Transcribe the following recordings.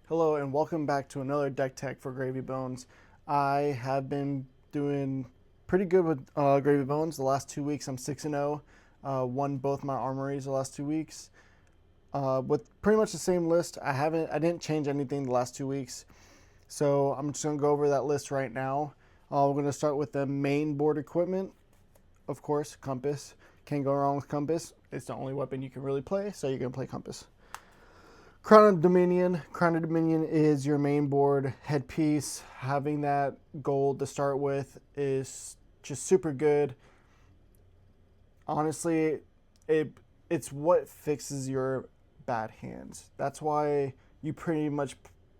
Hello and welcome back to another deck tech for Gravy Bones. I have been doing pretty good with Gravy Bones. The last 2 weeks I'm 6-0. Won both my armories the last 2 weeks. With pretty much the same list. I didn't change anything the last 2 weeks. So I'm just gonna go over that list right now. We're gonna start with the main board equipment. Of course, compass. Can't go wrong with compass. It's the only weapon you can really play, so you're gonna play compass. Crown of Dominion. Crown of Dominion is your main board headpiece. Having that gold to start with is just super good. Honestly, it's what fixes your bad hands. That's why you pretty much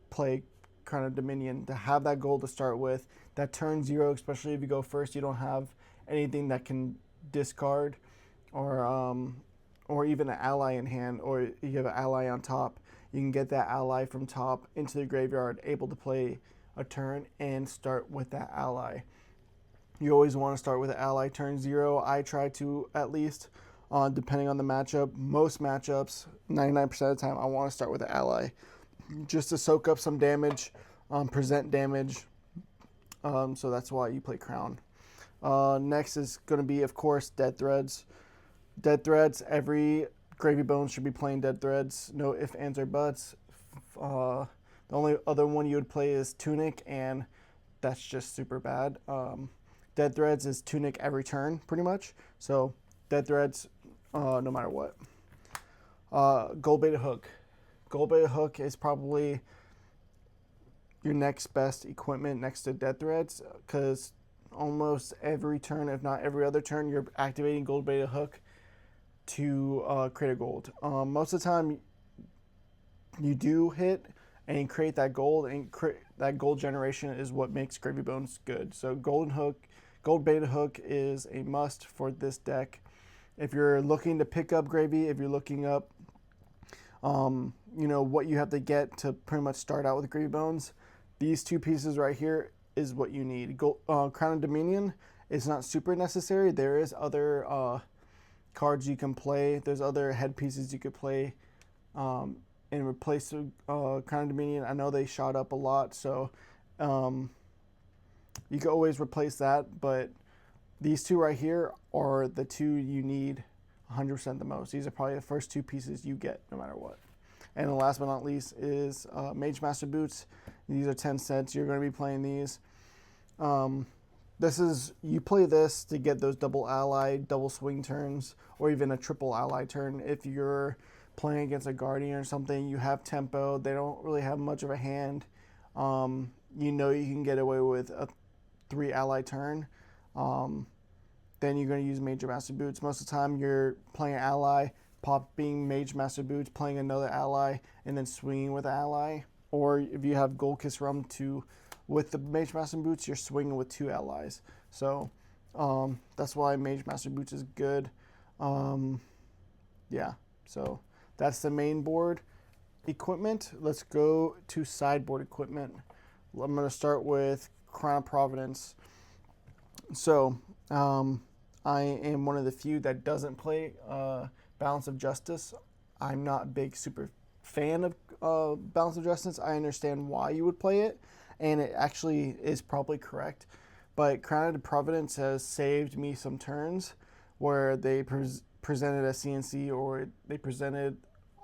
play Crown of Dominion, to have that gold to start with. That turn 0, especially if you go first, you don't have anything that can discard or even an ally in hand, or you have an ally on top. You can get that ally from top into the graveyard, able to play a turn and start with that ally. You always want to start with an ally turn 0. I try to, at least, depending on the matchup. Most matchups, 99% of the time, I want to start with an ally just to soak up some damage, present damage. So that's why you play Crown. Next is going to be, of course, Dead Threads. Dead Threads, every Gravy Bones should be playing Dead Threads. No ifs, ands, or buts. The only other one you would play is Tunic, and that's just super bad. Dead Threads is Tunic every turn, pretty much. So Dead Threads, no matter what. Gold Beta Hook. Gold Beta Hook is probably your next best equipment next to Dead Threads, because almost every turn, if not every other turn, you're activating Gold Beta Hook to create a gold. Most of the time, you do hit and create that gold, and that gold generation is what makes Gravy Bones good. So Gold Beta Hook is a must for this deck. If you're looking to pick up Gravy, if you're looking up, what you have to get to pretty much start out with Gravy Bones, these two pieces right here is what you need. Crown of Dominion is not super necessary. There is other cards you can play. There's other headpieces you could play and replace Crown of Dominion. I know they shot up a lot, so you can always replace that. But these two right here are the two you need 100% the most. These are probably the first two pieces you get no matter what. And the last but not least is Mage Master Boots. These are 10 cents. You're going to be playing these. You play this to get those double ally, double swing turns, or even a triple ally turn. If you're playing against a Guardian or something, you have tempo. They don't really have much of a hand. You can get away with a 3 ally turn. Then you're going to use Major Master Boots. Most of the time, you're playing an ally, popping Mage Master Boots, playing another ally, and then swinging with an ally. Or if you have Gold Kiss Rum with the Mage Master Boots, you're swinging with 2 allies. So that's why Mage Master Boots is good. So that's the main board equipment. Let's go to sideboard equipment. I'm going to start with Crown of Providence. So I am one of the few that doesn't play Balance of Justice. I'm not a big super fan of Balance of Justice. I understand why you would play it, and it actually is probably correct. But Crown of Providence has saved me some turns where they presented a CNC, or they presented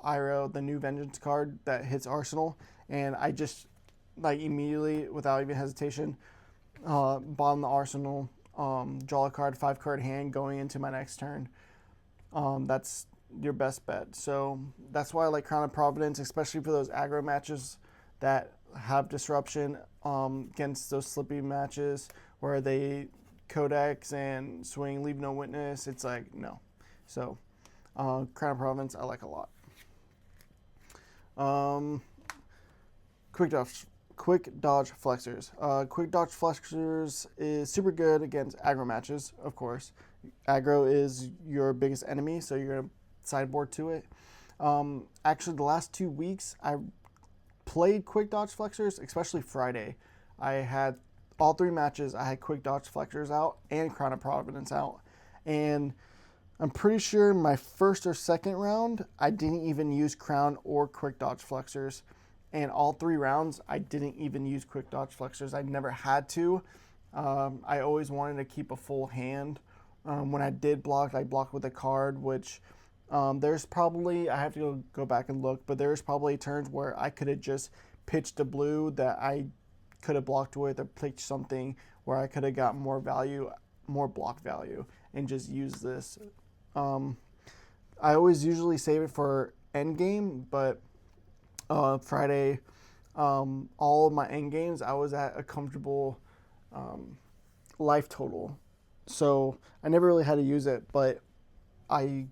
Iroh, the new Vengeance card that hits Arsenal, and I just immediately, without even hesitation, bottom the Arsenal, draw a card, 5-card hand going into my next turn. That's your best bet. So that's why I like Crown of Providence, especially for those aggro matches that have disruption, against those slippy matches where they codex and swing, leave no witness. It's like, no. So Crown of Providence I like a lot. Quick dodge flexors. Quick dodge flexors is super good against aggro matches, of course. Aggro is your biggest enemy, so you're going to sideboard to it. Actually, the last 2 weeks, I played quick dodge flexors, especially Friday. I had all 3 matches. I had quick dodge flexors out and Crown of Providence out. And I'm pretty sure my first or second round, I didn't even use Crown or quick dodge flexors. and all 3 rounds, I didn't even use quick dodge flexors. I never had to. I always wanted to keep a full hand. When I did block, I blocked with a card, which there's probably, I have to go back and look, but there's probably turns where I could have just pitched a blue that I could have blocked with, or pitched something where I could have got more value, more block value, and just use this. I always usually save it for end game, but Friday, all of my end games, I was at a comfortable life total. So I never really had to use it, but I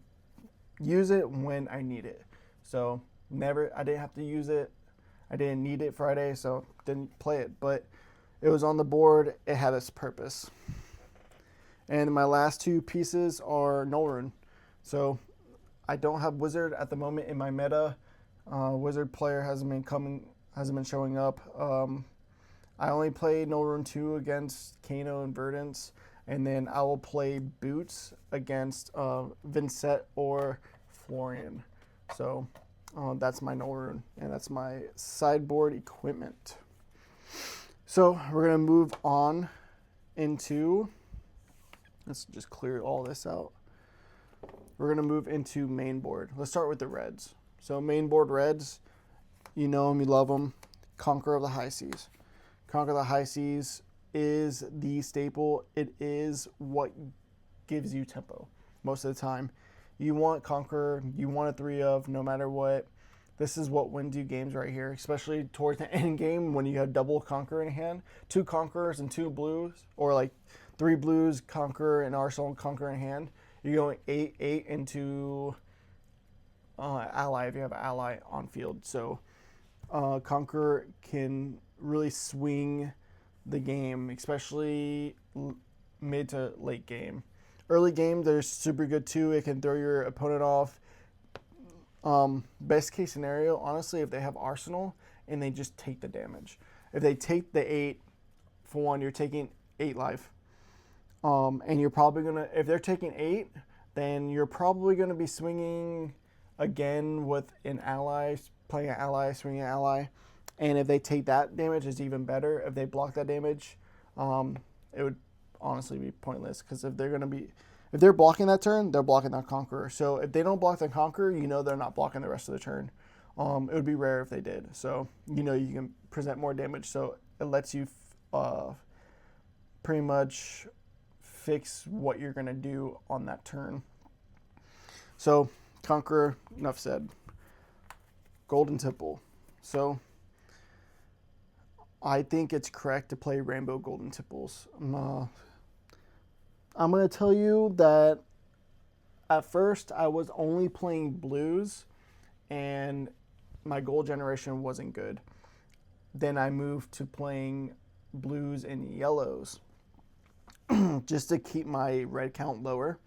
use it when I need it. So I didn't have to use it. I didn't need it Friday, so didn't play it, but it was on the board. It had its purpose. And my last 2 pieces are Null Rune. So I don't have Wizard at the moment in my meta. Wizard player hasn't been showing up. I only play Null Rune 2 against Kano and Verdance, and then I will play Boots against Vincent or Florian. So that's my Null Rune, and that's my sideboard equipment. So we're going to move on into, let's just clear all this out. We're going to move into main board. Let's start with the reds. So main board reds, you know them, you love them. Conqueror of the High Seas. Conquer the High Seas is the staple. It is what gives you tempo most of the time. You want Conqueror, you want a 3 of, no matter what. This is what wins you games right here, especially towards the end game when you have double Conqueror in hand. 2 Conquerors and 2 blues, or like 3 blues, Conqueror and Arsenal, and Conqueror in hand. You're going 8/8 into ally if you have an ally on field. So Conqueror can really swing the game, especially mid to late game. Early game, they're super good too. It can throw your opponent off. Best case scenario, honestly, if they have Arsenal and they just take the damage. If they take the 8, for one, you're taking 8 life. And you're probably going to, if they're taking 8, then you're probably going to be swinging again with an ally, playing an ally, swinging an ally. And if they take that damage, it's even better. If they block that damage, it would honestly be pointless, because if they're blocking that turn, they're blocking that Conqueror. So if they don't block the Conqueror, you know they're not blocking the rest of the turn. It would be rare if they did. So you know you can present more damage. So it lets you pretty much fix what you're going to do on that turn. So Conqueror, enough said. Golden Temple. So I think it's correct to play Rainbow Golden Tipples. I'm going to tell you that at first I was only playing blues and my gold generation wasn't good. Then I moved to playing blues and yellows just to keep my red count lower,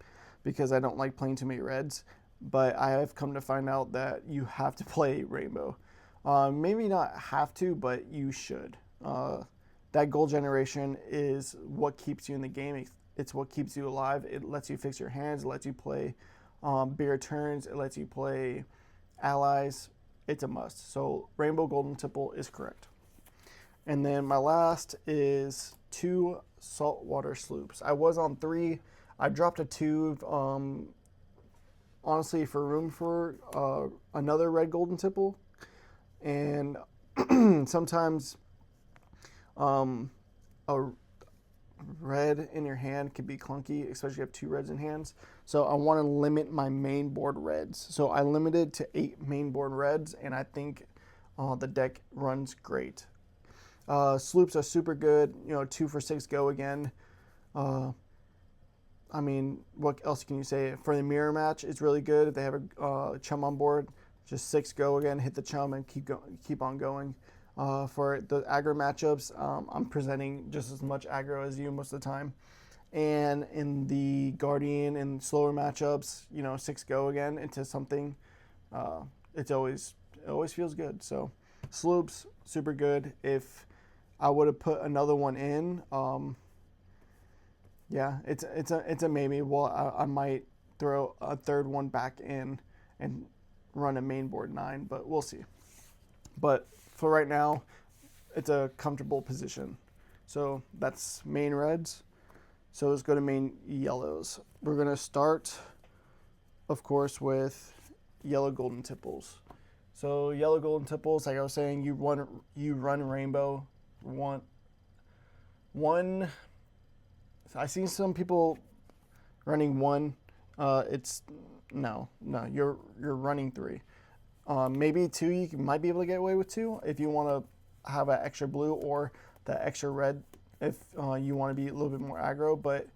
because I don't like playing too many reds. But I have come to find out that you have to play rainbow. Maybe not have to, but you should. That gold generation is what keeps you in the game. It's what keeps you alive. It lets you fix your hands. It lets you play bigger turns. It lets you play allies. It's a must. So Rainbow Golden Tipple is correct. And then my last is 2 saltwater sloops. I was on 3. I dropped a 2, honestly, for room for another red golden tipple. And sometimes a red in your hand can be clunky, especially if you have 2 reds in hands. So I want to limit my main board reds. So I limited to 8 main board reds, and I think the deck runs great. Sloops are super good. 2 for 6 go again. I mean, what else can you say? For the mirror match, it's really good. If they have a chum on board, just 6 go again, hit the chum and keep on going. For the aggro matchups, I'm presenting just as much aggro as you most of the time. And in the Guardian and slower matchups, 6 go again into something. It always feels good. So sloops, super good. If I would have put another one in, yeah, it's a maybe. Well, I might throw a third one back in and run a main board 9, but we'll see. But for right now, it's a comfortable position. So that's main reds. So let's go to main yellows. We're going to start, of course, with yellow golden tipples. So yellow golden tipples, like I was saying, you run rainbow. One. I see some people running one. It's no. You're running three. Maybe two. You might be able to get away with two if you want to have an extra blue or the extra red if you want to be a little bit more aggro. But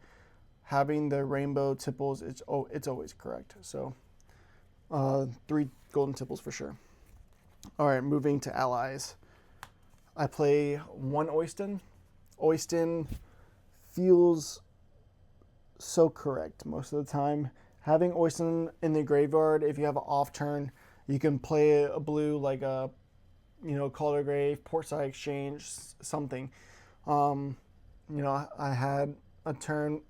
having the rainbow tipples, it's always correct. So 3 golden tipples for sure. All right, moving to allies. I play 1 Oyston. Oyston feels so correct most of the time. Having Oyston in the graveyard, if you have an off turn, you can play a blue like a, Call to Grave, Portside Exchange, something. I had a turn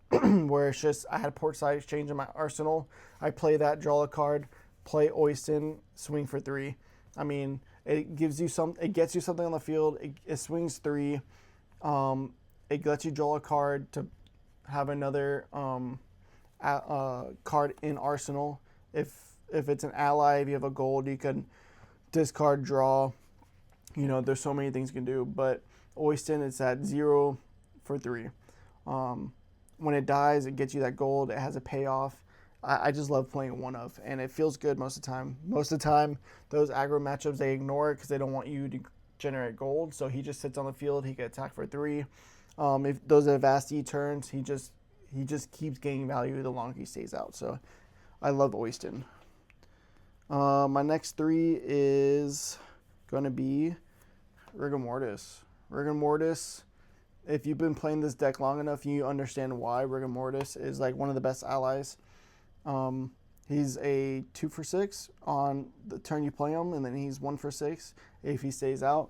where it's just I had Portside Exchange in my arsenal. I play that, draw a card, play Oyston, swing for 3. I mean, it gets you something on the field. It swings 3. It lets you draw a card to have another card in arsenal. If it's an ally, if you have a gold, you can discard, draw. There's so many things you can do. But Oyston, it's at 0 for 3. When it dies, it gets you that gold. It has a payoff. I just love playing 1 of, and it feels good most of the time. Most of the time, those aggro matchups, they ignore it because they don't want you to generate gold. So he just sits on the field. He can attack for 3. If those are Vast E turns, he just keeps gaining value the longer he stays out. So I love Oyston. My next 3 is going to be Rigor Mortis. Rigor Mortis, if you've been playing this deck long enough, you understand why Rigor Mortis is like one of the best allies. He's a 2 for 6 on the turn you play him, and then he's 1 for 6 if he stays out.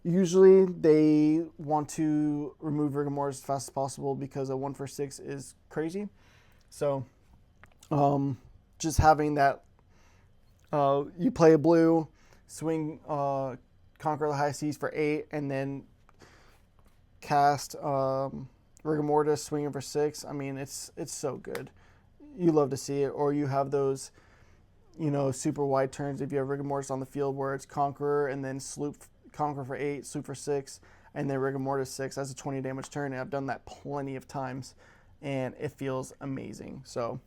Usually they want to remove Rigor Mortis as fast as possible because a 1 for 6 is crazy. So just having that, you play a blue, swing Conquer the High Seas for 8, and then cast Rigor Mortis, swinging for 6. I mean, it's so good. You love to see it. Or you have those, super wide turns if you have Rigor Mortis on the field where it's Conqueror and then Conqueror for 8, Sloop for 6, and then Rigor Mortis 6. That's a 20 damage turn, and I've done that plenty of times, and it feels amazing. So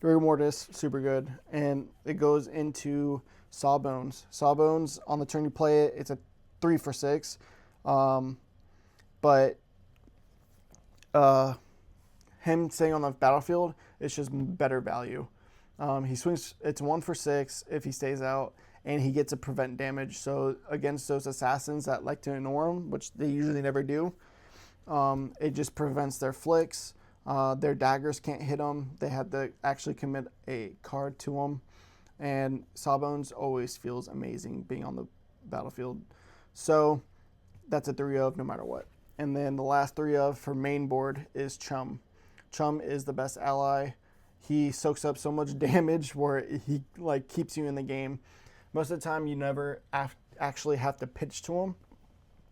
Rigor Mortis, super good. And it goes into Sawbones. Sawbones, on the turn you play it, it's a 3 for 6. But him staying on the battlefield, it's just better value. He swings, it's 1 for 6 if he stays out, and he gets to prevent damage. So against those assassins that like to ignore him, which they usually never do, it just prevents their flicks. Their daggers can't hit them. They have to actually commit a card to them. And Sawbones always feels amazing being on the battlefield. So that's a 3 of no matter what. And then the last 3 of for main board is Chum. Chum is the best ally. He soaks up so much damage where he keeps you in the game. Most of the time you never actually have to pitch to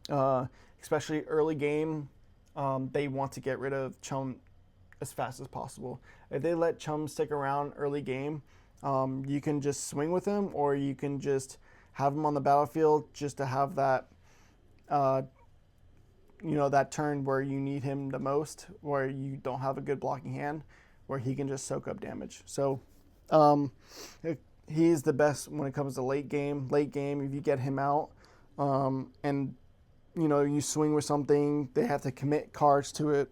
him. Especially early game, they want to get rid of Chum as fast as possible. If they let Chum stick around early game, you can just swing with him, or you can just have him on the battlefield just to have that that turn where you need him the most, where you don't have a good blocking hand, where he can just soak up damage. So he's the best when it comes to late game. Late game, if you get him out and you swing with something, they have to commit cards to it,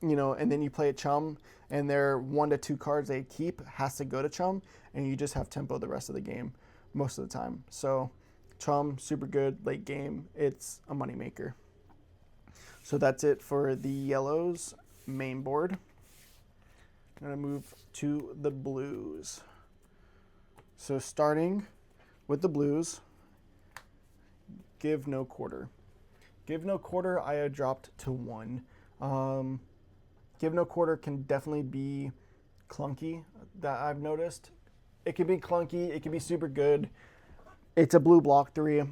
and then you play a Chum, and their 1 to 2 cards they keep has to go to Chum, and you just have tempo the rest of the game most of the time. So Chum, super good late game. It's a moneymaker. So that's it for the yellows main board. I'm going to move to the blues. So starting with the blues, Give No Quarter. Give No Quarter I had dropped to 1. Give No Quarter can definitely be clunky, that I've noticed. It can be clunky, it can be super good. It's a blue block 3.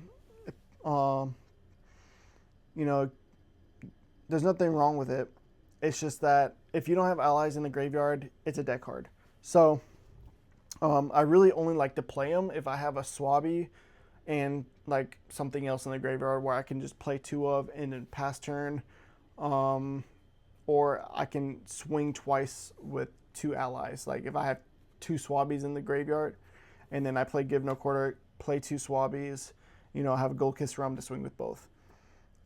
Um, you know, there's nothing wrong with it. It's just that if you don't have allies in the graveyard, it's a deck card. So I really only like to play them if I have a Swabby and like something else in the graveyard where I can just play 2 of and then pass turn. Or I can swing twice with 2 allies. Like if I have 2 Swabbies in the graveyard and then I play Give No Quarter, play 2 Swabbies, have a Gold Kiss Rum to swing with both.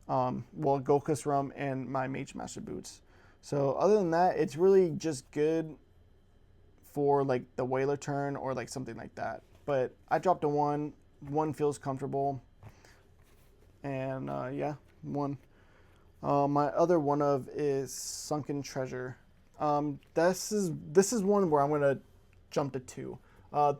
Gold Kiss Rum and my Mage Master Boots. So other than that, it's really just good for like the Whaler turn or like something like that. But I dropped a 1. 1 feels comfortable. And 1. My other one of is Sunken Treasure. This is one where I'm gonna jump to 2.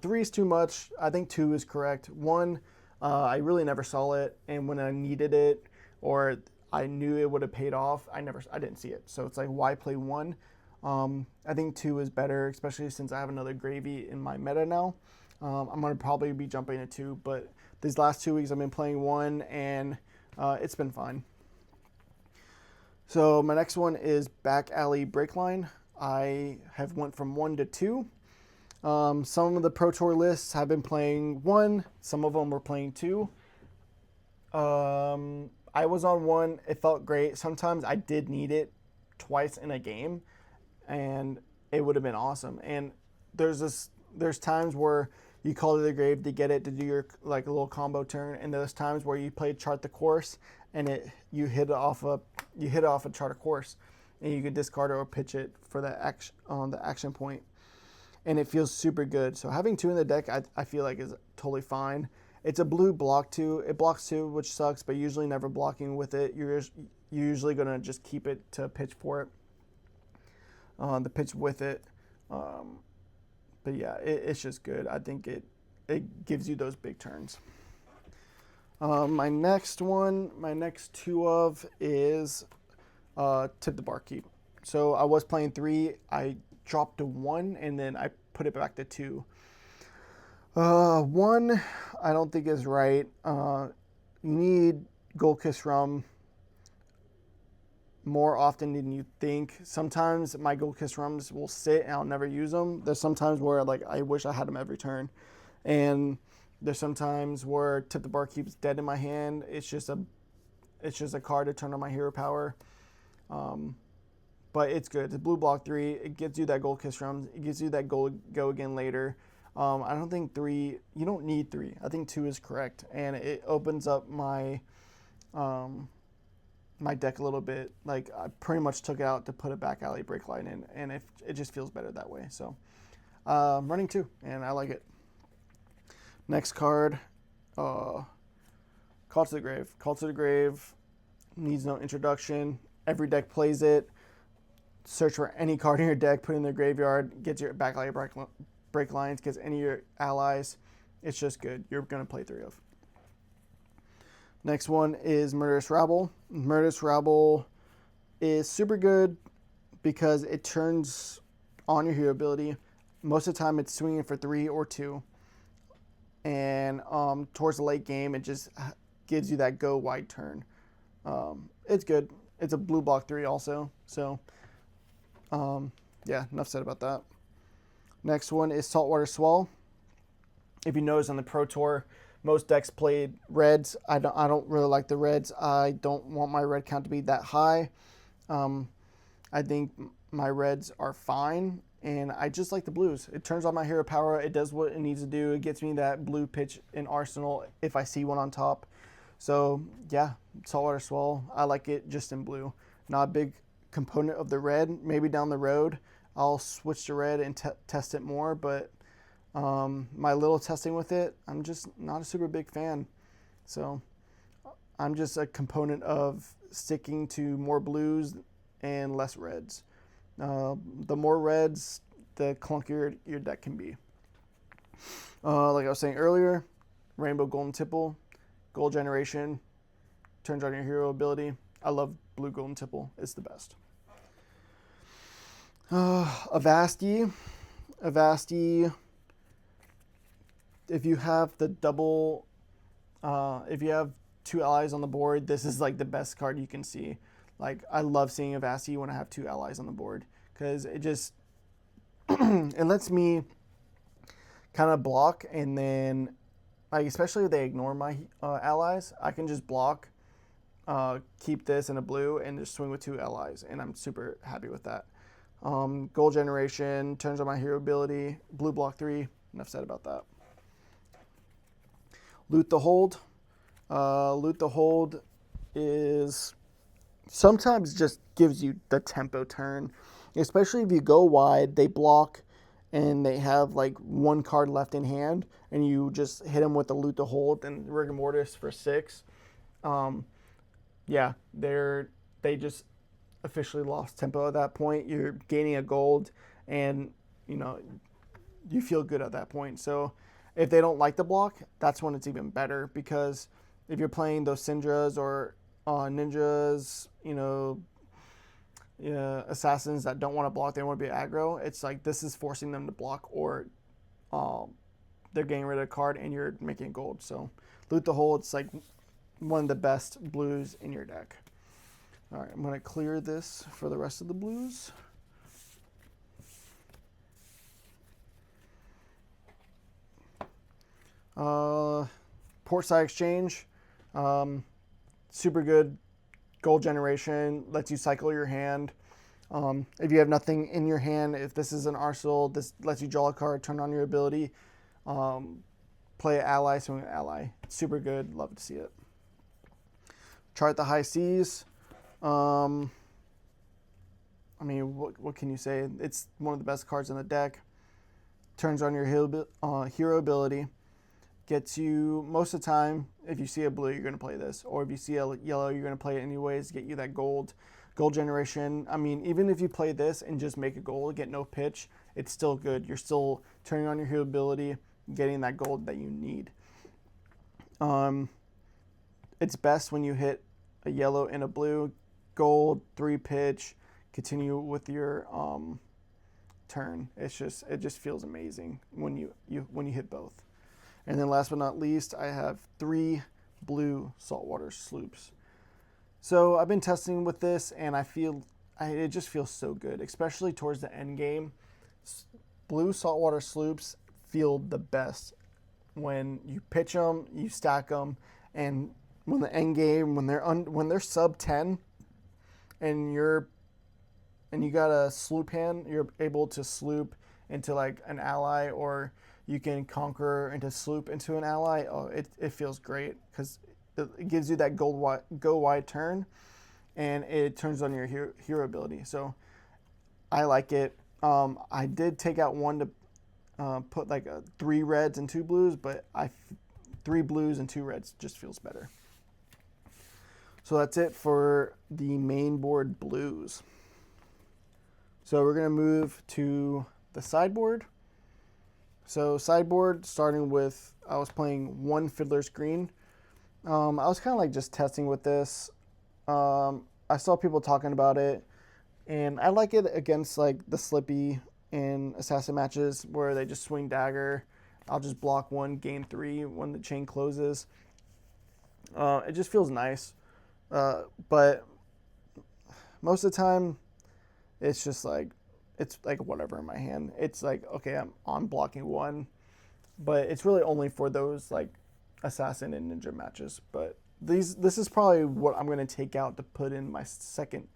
3 is too much. I think 2 is correct. 1, I really never saw it, and when I needed it or I knew it would have paid off, I didn't see it. So it's like, why play 1? I think 2 is better, especially since I have another Gravy in my meta now. I'm gonna probably be jumping to 2, but these last 2 weeks I've been playing 1, and it's been fine. So my next one is Back Alley Breakline. I have went from 1 to 2. Some of the Pro Tour lists have been playing 1. Some of them were playing 2. I was on 1. It felt great. Sometimes I did need it twice in a game, and it would have been awesome. And there's times where you call to the grave to get it to do your like a little combo turn, and there's times where you play Chart the Course and you hit off a Chart a Course, and you can discard it or pitch it for the action point, and it feels super good. So having 2 in the deck, I feel like is totally fine. It's a blue block 2. It blocks 2, which sucks, but usually never blocking with it. You're usually gonna just keep it to pitch for it. The pitch with it. But yeah, it's just good. I think it gives you those big turns. My next 2 of is Tip the Barkeep. So I was playing 3. I dropped to 1, and then I put it back to 2. 1, I don't think is right. You need Gold Kiss Rum more often than you think. Sometimes my Gold Kiss Rums will sit and I'll never use them. There's sometimes where like I wish I had them every turn, and there's sometimes where Tip the Barkeep's dead in my hand. It's just a card to turn on my hero power. But it's good. It's blue block 3. It gives you that Gold Kiss Rums. It gives you that go again later. I don't think 3. You don't need 3. I think 2 is correct, and it opens up my my deck a little bit. Like I pretty much took it out to put a Back Alley Breakline in, and it just feels better that way. So running 2, and I like it. Next card, Call to the Grave. Call to the Grave needs no introduction. Every deck plays it. Search for any card in your deck, put it in the graveyard, gets your Back Alley Breaklines, gets any of your allies. It's just good. You're gonna play 3 of. Next one is Murderous Rabble. Murderous Rabble is super good because it turns on your hero ability. Most of the time it's swinging for 3 or 2. And towards the late game, it just gives you that go wide turn. It's good. It's a blue block 3 also. So, yeah, enough said about that. Next one is Saltwater Swell. If you notice on the Pro Tour, most decks played reds. I don't really like the reds. I don't want my red count to be that high. I think my reds are fine, and I just like the blues. It turns on my hero power. It does what it needs to do. It gets me that blue pitch in Arsenal if I see one on top. So yeah, Saltwater Swell. I like it just in blue. Not a big component of the red. Maybe down the road I'll switch to red and test it more, but my little testing with it, I'm just not a super big fan. So I'm just a component of sticking to more blues and less reds. The more reds, the clunkier your deck can be. Like I was saying earlier, Rainbow Golden Tipple, Gold Generation, turns on your hero ability. I love blue Golden Tipple. It's the best. Avasti. If you have the double, if you have 2 allies on the board, this is like the best card you can see. Like, I love seeing a Avasti when I have 2 allies on the board, because it just it lets me kind of block, and then like, especially if they ignore my allies, I can just block, keep this in a blue, and just swing with 2 allies, and I'm super happy with that. Gold generation, turns on my hero ability, blue block 3. Enough said about that. Loot the hold. Loot the hold is sometimes just gives you the tempo turn, especially if you go wide, they block, and they have like 1 card left in hand, and you just hit them with the loot the hold and rigor mortis for 6. Yeah, they just officially lost tempo at that point. You're gaining a gold, and you feel good at that point. So if they don't like the block, that's when it's even better, because if you're playing those Syndras or ninjas, assassins that don't want to block, they want to be aggro, it's like this is forcing them to block, or they're getting rid of a card and you're making gold. So loot the hole, it's like one of the best blues in your deck. All right, I'm going to clear this for the rest of the blues. Portside Exchange, super good gold generation, lets you cycle your hand. If you have nothing in your hand, if this is an arsenal, this lets you draw a card, turn on your ability, play an ally, swing an ally. Super good, love to see it. Chart the High Seas. I mean, what can you say? It's one of the best cards in the deck. Turns on your hero ability. Gets you, most of the time, if you see a blue, you're going to play this. Or if you see a yellow, you're going to play it anyways, get you that gold generation. I mean, even if you play this and just make a gold, get no pitch, it's still good. You're still turning on your hero ability, getting that gold that you need. It's best when you hit a yellow and a blue, gold, 3 pitch, continue with your turn. It just feels amazing when you hit both. And then last but not least, I have 3 blue saltwater sloops. So I've been testing with this, and it just feels so good, especially towards the end game. Blue saltwater sloops feel the best when you pitch them, you stack them, and when the end game, when they're sub 10, and you got a sloop hand, you're able to sloop into like an ally, or you can conquer into sloop into an ally. Oh, it feels great, because it gives you that go wide turn, and it turns on your hero ability. So I like it. I did take out one to put like 3 reds and 2 blues, but 3 blues and 2 reds just feels better. So that's it for the main board blues. So we're going to move to the sideboard. So sideboard, starting with, I was playing 1 Fiddler's Green. I was kind of like just testing with this. I saw people talking about it, and I like it against like the Slippy and Assassin matches where they just swing dagger. I'll just block 1, gain 3 when the chain closes. It just feels nice. But most of the time, it's just like, it's like whatever in my hand. It's like, okay, I'm blocking 1, but it's really only for those like Assassin and Ninja matches. But this is probably what I'm going to take out to put in my second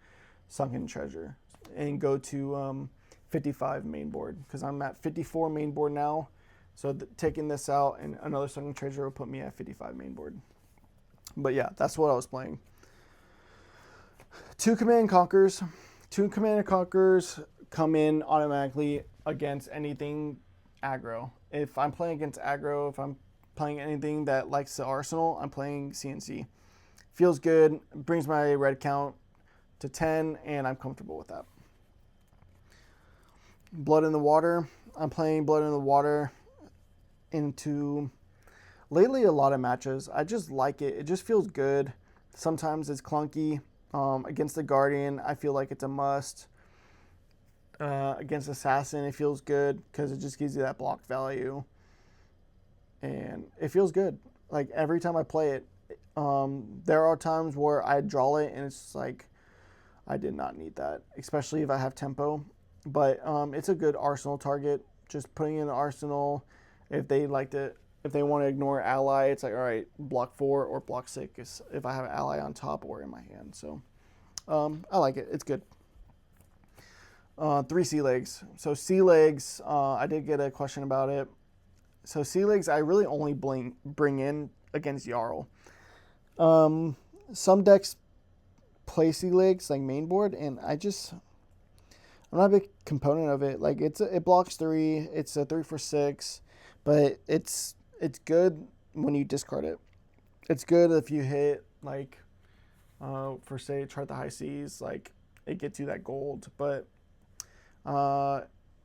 Sunken Treasure and go to 55 main board, because I'm at 54 main board now. So taking this out and another Sunken Treasure will put me at 55 main board. But yeah, that's what I was playing. 2 Command and Conquers. 2 Command and Conquers come in automatically against anything aggro. If I'm playing against aggro, if I'm playing anything that likes the arsenal, I'm playing CNC. Feels good, brings my red count to 10, and I'm comfortable with that. Blood in the Water. I'm playing Blood in the Water into lately a lot of matches. I just like it. It just feels good. Sometimes it's clunky. Against the Guardian, I feel like it's a must. Against Assassin, it feels good because it just gives you that block value. And it feels good. Like every time I play it, There are times where I draw it and it's like, I did not need that, especially if I have tempo. But it's a good arsenal target. Just putting in the arsenal, if they like to, if they want to ignore ally, it's like, all right, block 4 or block 6 if I have an ally on top or in my hand. So I like it. It's good. 3 sea legs. So sea legs, I did get a question about it. So sea legs, I really only bring in against Jarl. Some decks play sea legs like main board, and I'm not a big component of it. Like it blocks 3, it's a 3 for 6, but it's good when you discard it. It's good if you hit like for say try the high seas, like it gets you that gold, but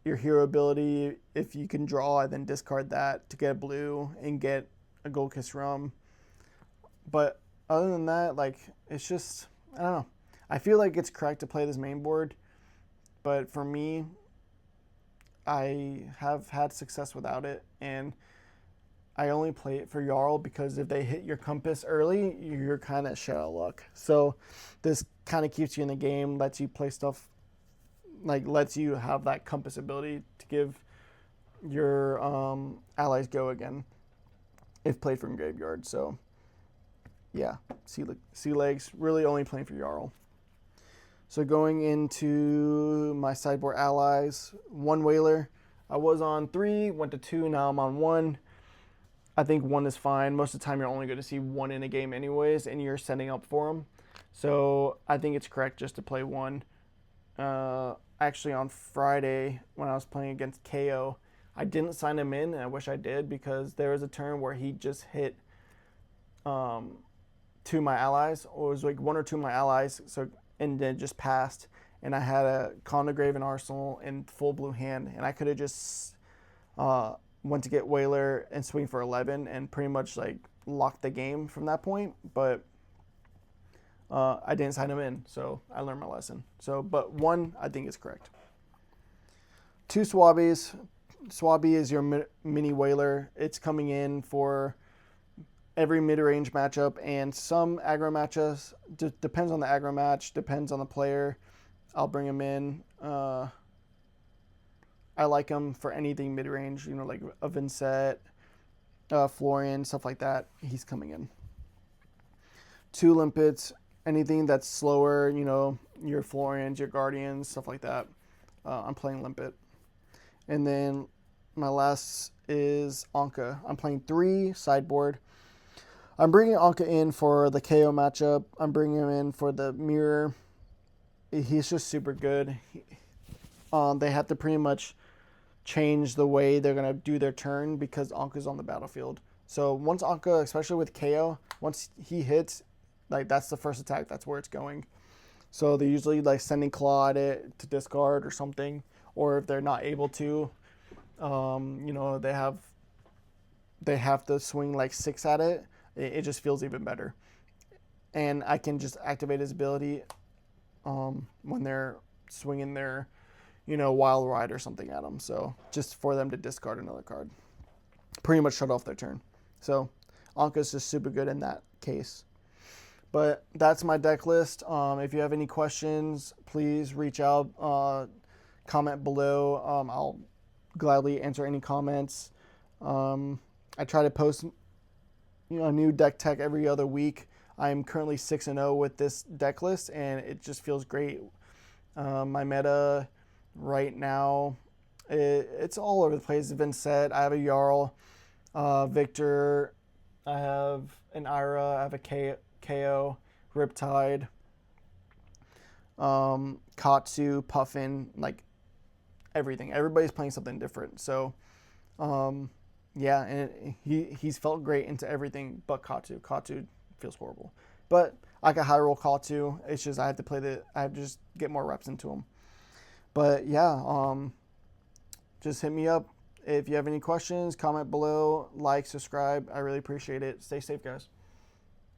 your hero ability, if you can draw and then discard that to get a blue and get a gold kiss rum. But other than that, like it's just, I don't know. I feel like it's correct to play this main board, but for me, I have had success without it, and I only play it for Jarl because if they hit your compass early, you're kind of shit out of luck. So this kind of keeps you in the game, lets you play stuff, like lets you have that compass ability to give your allies go again if played from graveyard. So yeah, sea legs, really only playing for Jarl. So going into my sideboard allies, 1 whaler. I was on 3, went to 2, now I'm on 1. I think 1 is fine. Most of the time you're only going to see 1 in a game anyways, and you're setting up for them. So I think it's correct just to play 1. Actually on Friday when I was playing against KO, I didn't sign him in, and I wish I did, because there was a turn where he just hit 2 of my allies, or it was like 1 or 2 of my allies, so and then just passed, and I had a Con Graven Arsenal in full blue hand, and I could have just went to get Whaler and swing for 11 and pretty much like locked the game from that point, but I didn't sign him in, so I learned my lesson. So, but 1 I think is correct. 2 Swabbies. Swabby is your mini Whaler. It's coming in for every mid-range matchup and some aggro matchups. Depends on the aggro match, depends on the player. I'll bring him in. I like him for anything mid-range, like a Vincent, Florian, stuff like that. He's coming in. 2 Limpets, anything that's slower, your Florians, your Guardians, stuff like that. I'm playing Limpet. And then my last is Anka. I'm playing 3 sideboard. I'm bringing Anka in for the KO matchup. I'm bringing him in for the mirror. He's just super good. They have to pretty much change the way they're going to do their turn because Anka's on the battlefield. So once Anka, especially with KO, once he hits, like that's the first attack. That's where it's going. So they're usually like sending Claw at it to discard or something. Or if they're not able to, they have to swing like 6 at it. It just feels even better. And I can just activate his ability when they're swinging their, Wild Ride or something at them. So just for them to discard another card. Pretty much shut off their turn. So Anka's just super good in that case. But that's my deck list. If you have any questions, please reach out, comment below. I'll gladly answer any comments. I try to post a new deck tech every other week. I'm currently 6-0 with this deck list, and it just feels great. My meta right now, it's all over the place. It's been set. I have a Jarl, Victor, I have an Ira, I have a KO, Riptide, Katsu, Puffin, like everything. Everybody's playing something different. So, yeah, and he's felt great into everything but Katsu. Katsu feels horrible. But I can high roll Katsu. It's just I have to just get more reps into him. But yeah, just hit me up. If you have any questions, comment below, like, subscribe. I really appreciate it. Stay safe, guys.